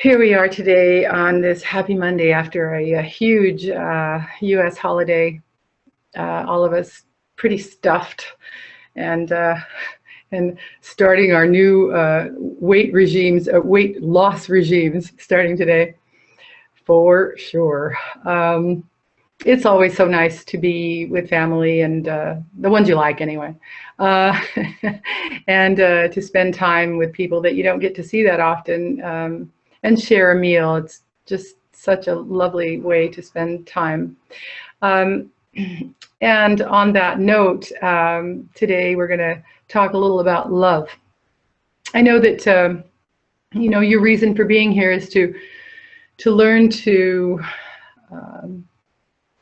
Here we are today on this happy Monday after a huge U.S. holiday. All of us pretty stuffed and starting our new weight loss regimes starting today for sure. It's always so nice to be with family and the ones you like anyway, and to spend time with people that you don't get to see that often. And share a meal. It's just such a lovely way to spend time. And on that note, today we're going to talk a little about love. I know that your reason for being here is to learn to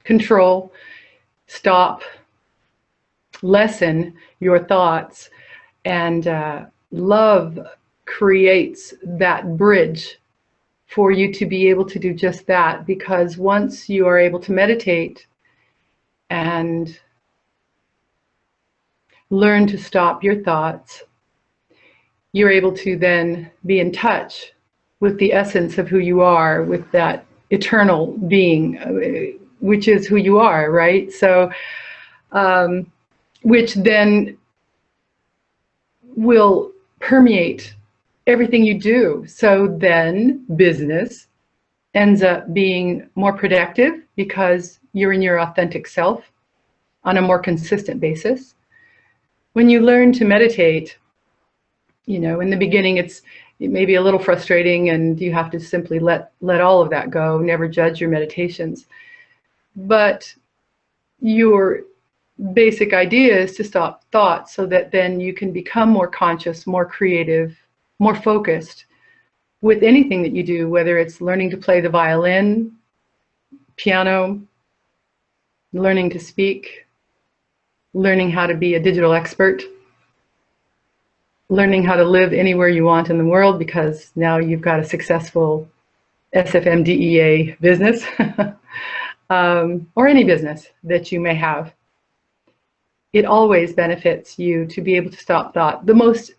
control, stop, lessen your thoughts, and love creates that bridge for you to be able to do just that, because once you are able to meditate and learn to stop your thoughts, you're able to then be in touch with the essence of who you are, with that eternal being, which is who you are, right? So, which then will permeate everything you do. So then business ends up being more productive because you're in your authentic self on a more consistent basis. When you learn to meditate, in the beginning it may be a little frustrating and you have to simply let all of that go, never judge your meditations. But your basic idea is to stop thoughts so that then you can become more conscious, more creative, more focused with anything that you do, whether it's learning to play the violin, piano, learning to speak, learning how to be a digital expert, learning how to live anywhere you want in the world because now you've got a successful SFMDEA business, or any business that you may have. It always benefits you to be able to stop thought. The most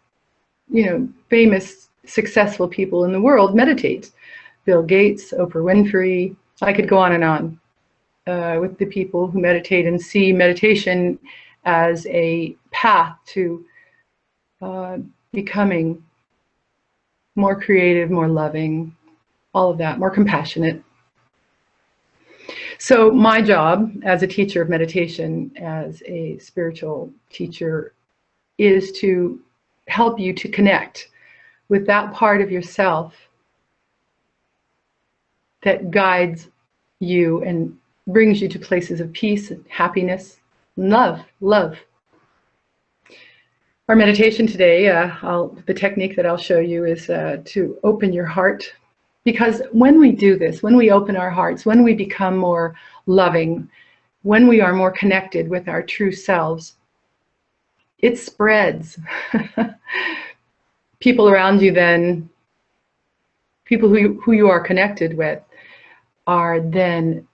famous, successful people in the world meditate. Bill Gates, Oprah Winfrey, I could go on and on with the people who meditate and see meditation as a path to becoming more creative, more loving, all of that, more compassionate. So my job as a teacher of meditation, as a spiritual teacher, is to help you to connect with that part of yourself that guides you and brings you to places of peace and happiness and love. Our meditation today, the technique that I'll show you is to open your heart, because when we do this, when we open our hearts, when we become more loving, when we are more connected with our true selves, it spreads. People around you then, people who you are connected with, are then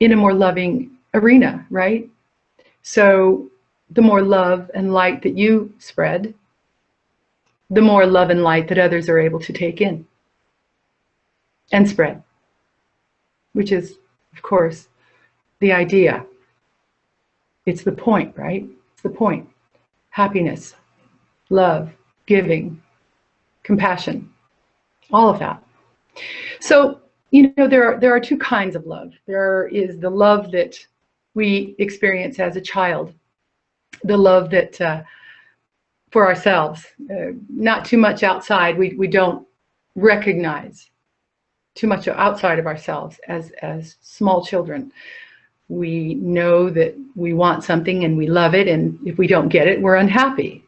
in a more loving arena, right? So the more love and light that you spread, the more love and light that others are able to take in and spread, which is, of course, the idea. It's the point, right? It's the point. Happiness, love, giving, compassion, all of that. So, there are two kinds of love. There is the love that we experience as a child, the love that for ourselves, not too much outside. We don't recognize too much outside of ourselves as small children. We know that we want something and we love it, and if we don't get it, we're unhappy.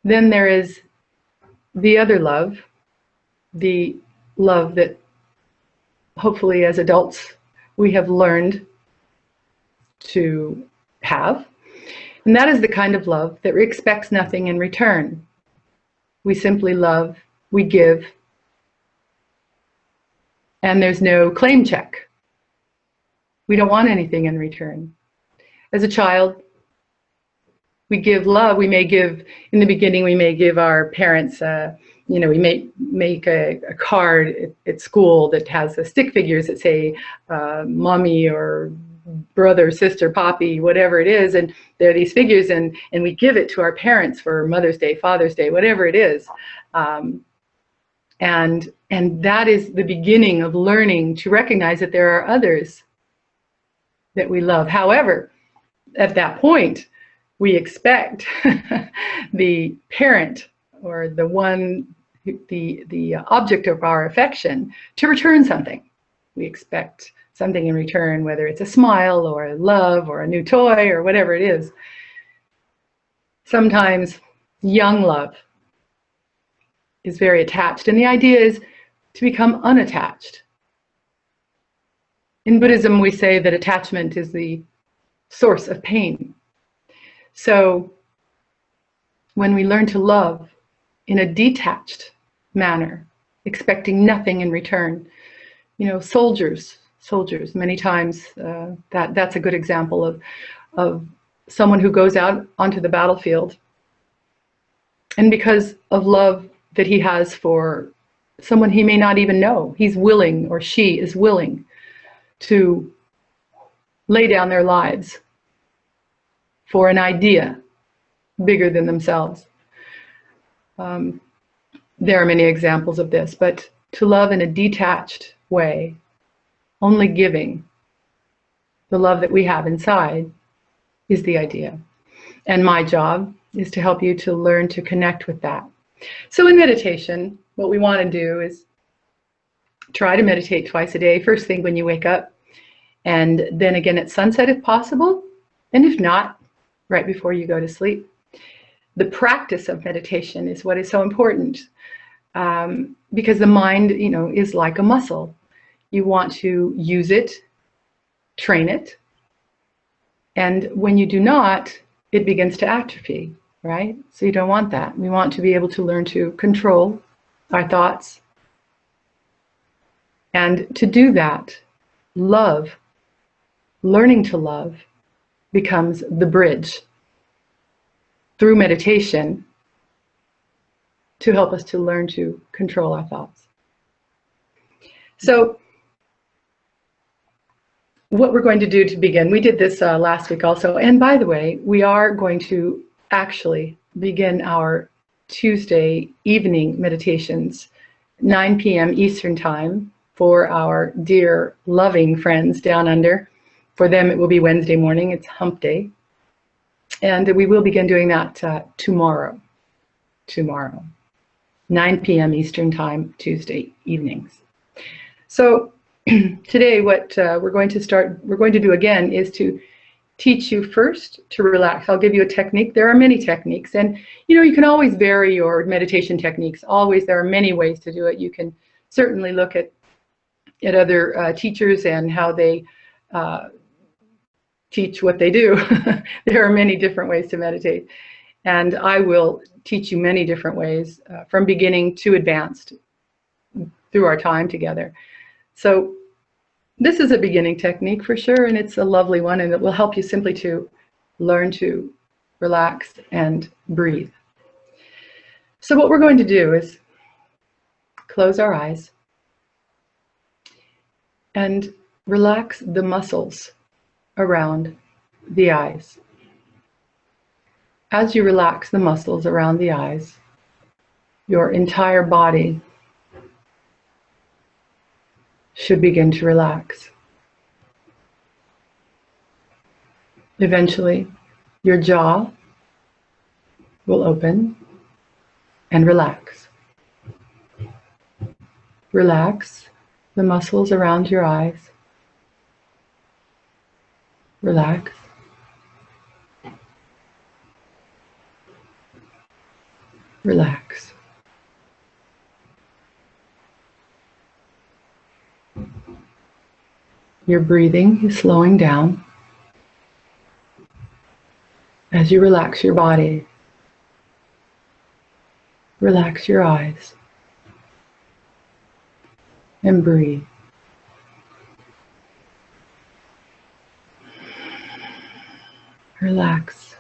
Then there is the other love, the love that hopefully as adults we have learned to have. And that is the kind of love that expects nothing in return. We simply love, we give, and there's no claim check. We don't want anything in return. As a child, we give love. We may give, in the beginning, we may give our parents we make a card at school that has the stick figures that say mommy or brother, sister, poppy, whatever it is, and there are these figures, and we give it to our parents for Mother's Day, Father's Day, whatever it is. And that is the beginning of learning to recognize that there are others that we love. However, at that point, we expect the parent or the one, the object of our affection, to return something. We expect something in return, whether it's a smile or love or a new toy or whatever it is. Sometimes young love is very attached, and the idea is to become unattached. In Buddhism, we say that attachment is the source of pain. So when we learn to love in a detached manner, expecting nothing in return, soldiers, many times, that's a good example of someone who goes out onto the battlefield, and because of love that he has for someone he may not even know, he's willing, or she is willing, to lay down their lives for an idea bigger than themselves. There are many examples of this, but to love in a detached way, only giving the love that we have inside, is the idea. And my job is to help you to learn to connect with that. So in meditation, what we want to do is try to meditate twice a day, first thing when you wake up, and then again at sunset if possible, and if not, right before you go to sleep. The practice of meditation is what is so important, because the mind, is like a muscle. You want to use it, train it, and when you do not, it begins to atrophy, right? So you don't want that. We want to be able to learn to control our thoughts. And to do that, learning to love, becomes the bridge through meditation to help us to learn to control our thoughts. So what we're going to do to begin, we did this last week also, and by the way, we are going to actually begin our Tuesday evening meditations, 9 p.m. Eastern Time, for our dear loving friends down under. For them, it will be Wednesday morning. It's Hump Day. And we will begin doing that tomorrow, 9 p.m. Eastern Time, Tuesday evenings. So today, what we're going to do again is to teach you first to relax. I'll give you a technique. There are many techniques, and you can always vary your meditation techniques. Always, there are many ways to do it. You can certainly look at other teachers and how they teach what they do. There are many different ways to meditate, and I will teach you many different ways from beginning to advanced through our time together. So this is a beginning technique for sure, and it's a lovely one, and it will help you simply to learn to relax and breathe. So what we're going to do is close our eyes and relax the muscles around the eyes. As you relax the muscles around the eyes, your entire body should begin to relax. Eventually, your jaw will open and relax. Relax the muscles around your eyes. Relax. Relax. Your breathing is slowing down as you relax your body. Relax your eyes and breathe. Relax.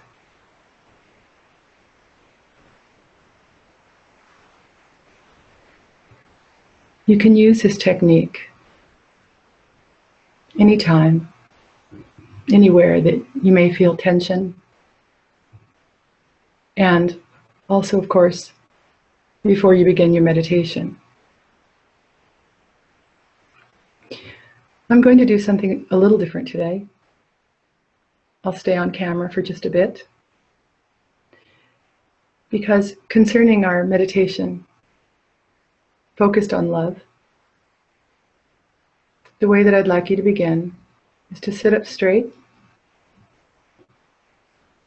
You can use this technique anytime, anywhere that you may feel tension. And also, of course, before you begin your meditation. I'm going to do something a little different today. I'll stay on camera for just a bit. Because concerning our meditation focused on love, the way that I'd like you to begin is to sit up straight,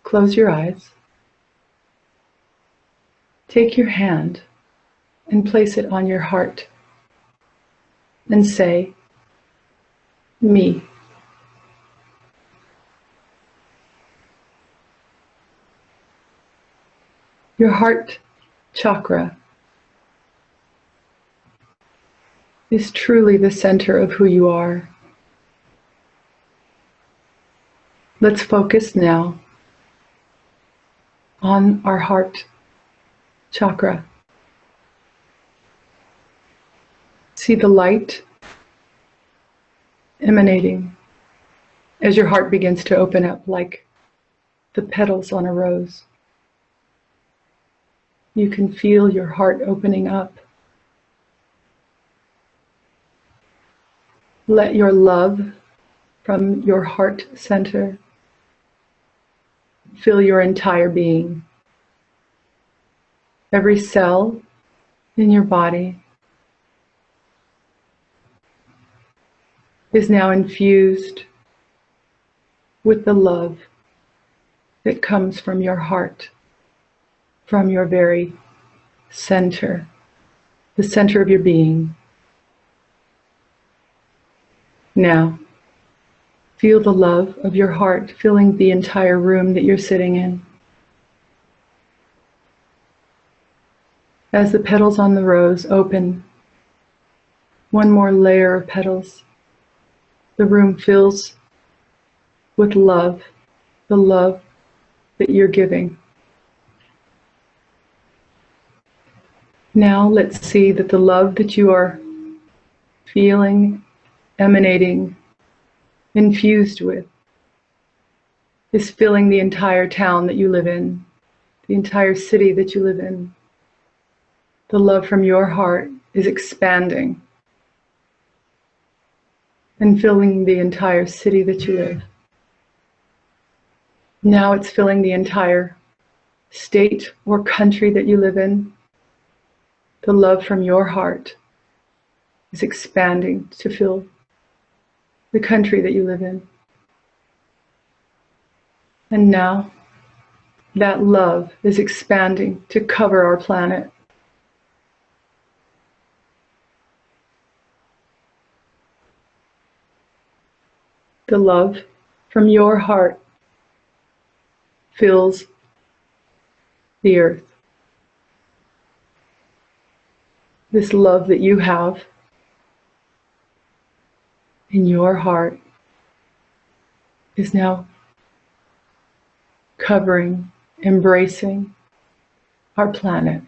close your eyes, take your hand and place it on your heart and say, me. Your heart chakra is truly the center of who you are. Let's focus now on our heart chakra. See the light emanating as your heart begins to open up like the petals on a rose. You can feel your heart opening up. Let your love from your heart center fill your entire being. Every cell in your body is now infused with the love that comes from your heart, from your very center, the center of your being. Now, feel the love of your heart filling the entire room that you're sitting in. As the petals on the rose open, one more layer of petals, the room fills with love, the love that you're giving. Now let's see that the love that you are feeling, emanating, infused with, is filling the entire town that you live in, the entire city that you live in. The love from your heart is expanding and filling the entire city that you live. Now it's filling the entire state or country that you live in. The love from your heart is expanding to fill the country that you live in. And now that love is expanding to cover our planet. The love from your heart fills the earth. This love that you have in your heart is now covering, embracing our planet.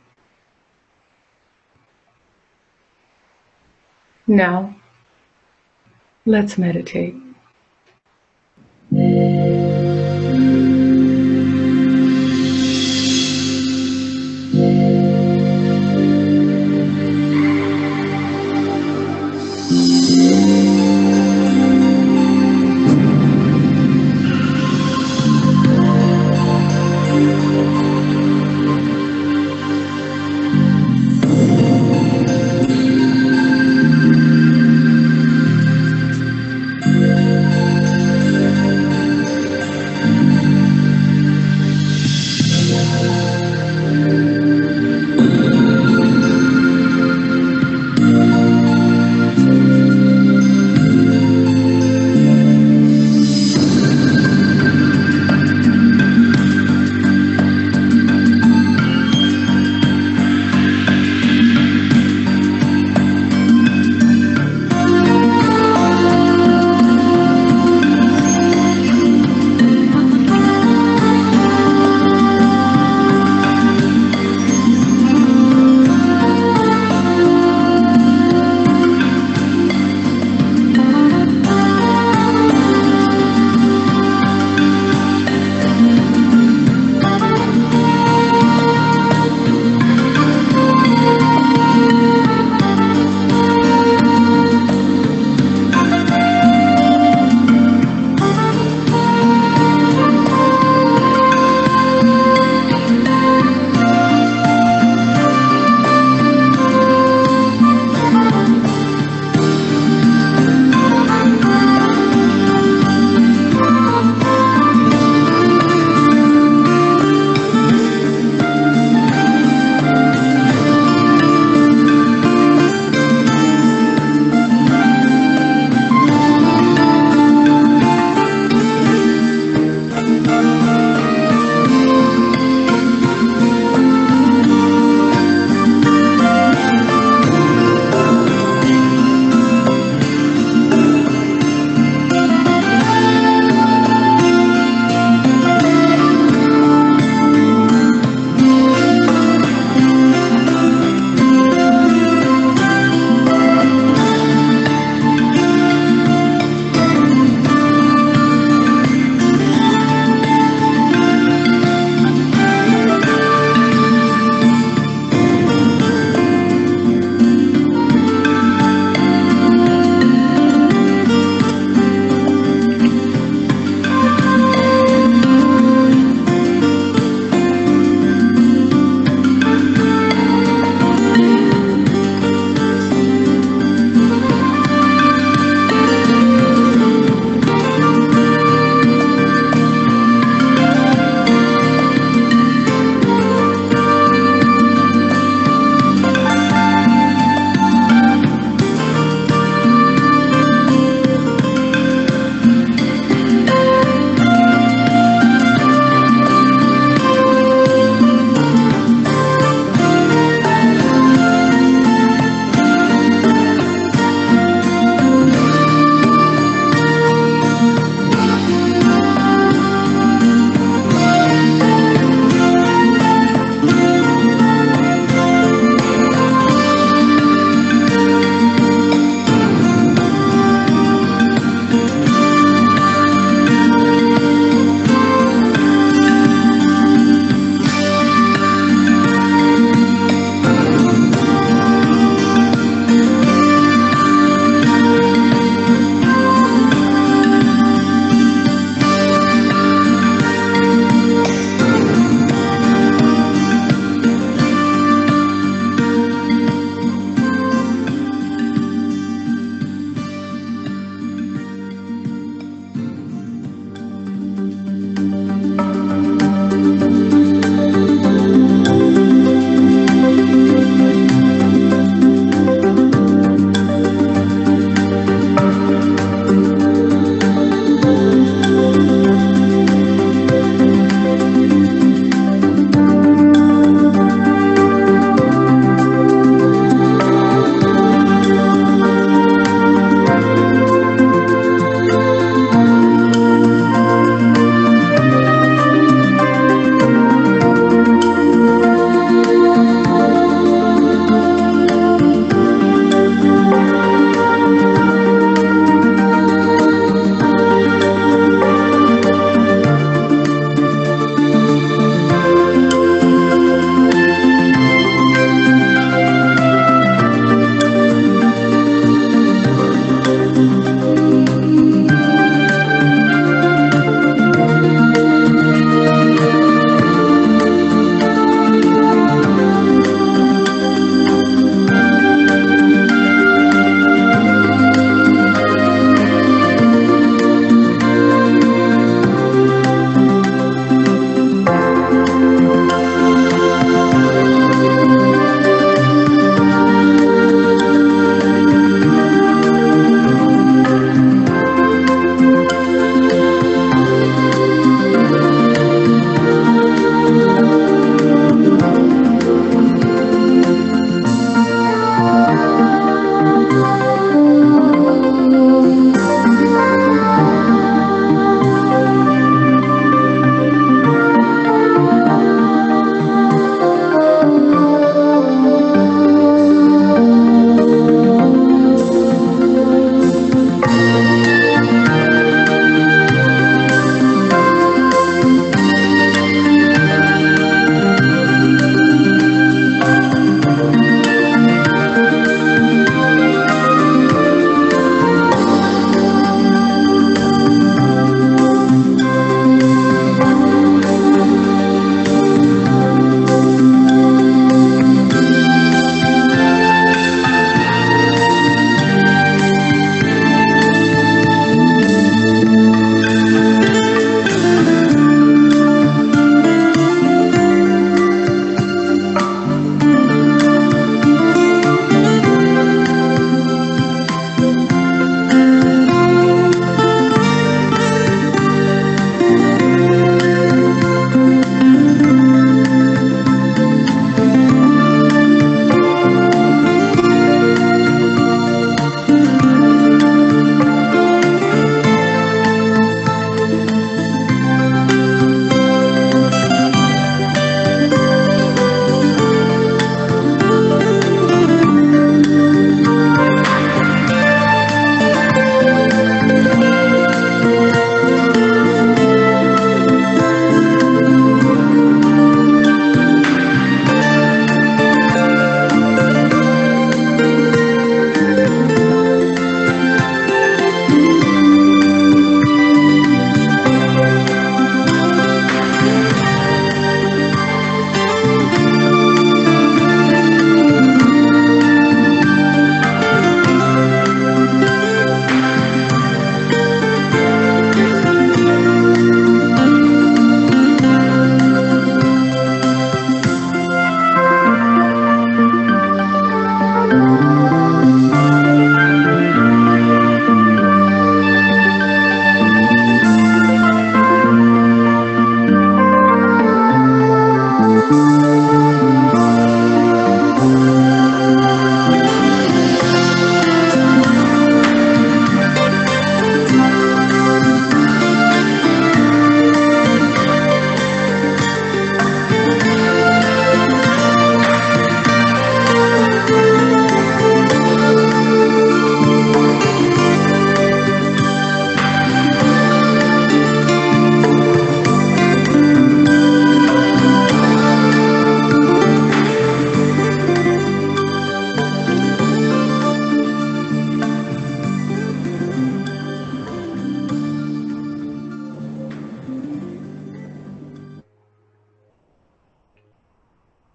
Now, let's meditate.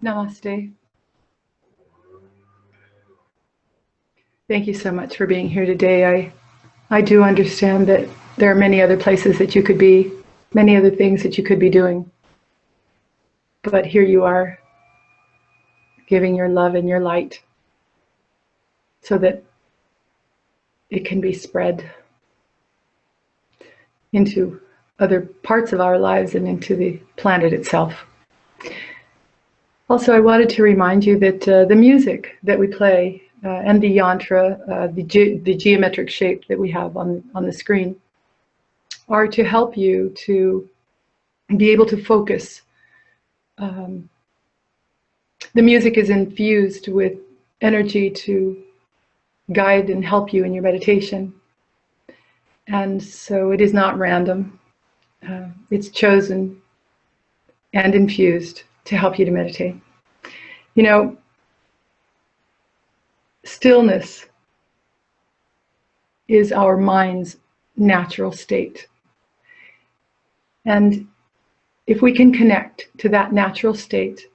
Namaste. Thank you so much for being here today. I do understand that there are many other places that you could be, many other things that you could be doing. But here you are, giving your love and your light so that it can be spread into other parts of our lives and into the planet itself. Also, I wanted to remind you that the music that we play and the yantra, the geometric shape that we have on the screen, are to help you to be able to focus. The music is infused with energy to guide and help you in your meditation. And so it is not random. It's chosen and infused to help you to meditate. You know, stillness is our mind's natural state. And if we can connect to that natural state,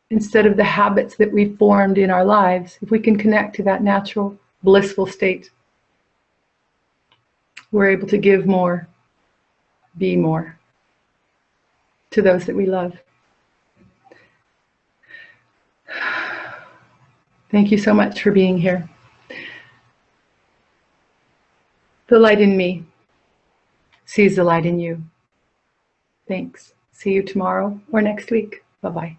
instead of the habits that we've formed in our lives, if we can connect to that natural, blissful state, we're able to give more, be more to those that we love. Thank you so much for being here. The light in me sees the light in you. Thanks. See you tomorrow or next week. Bye-bye.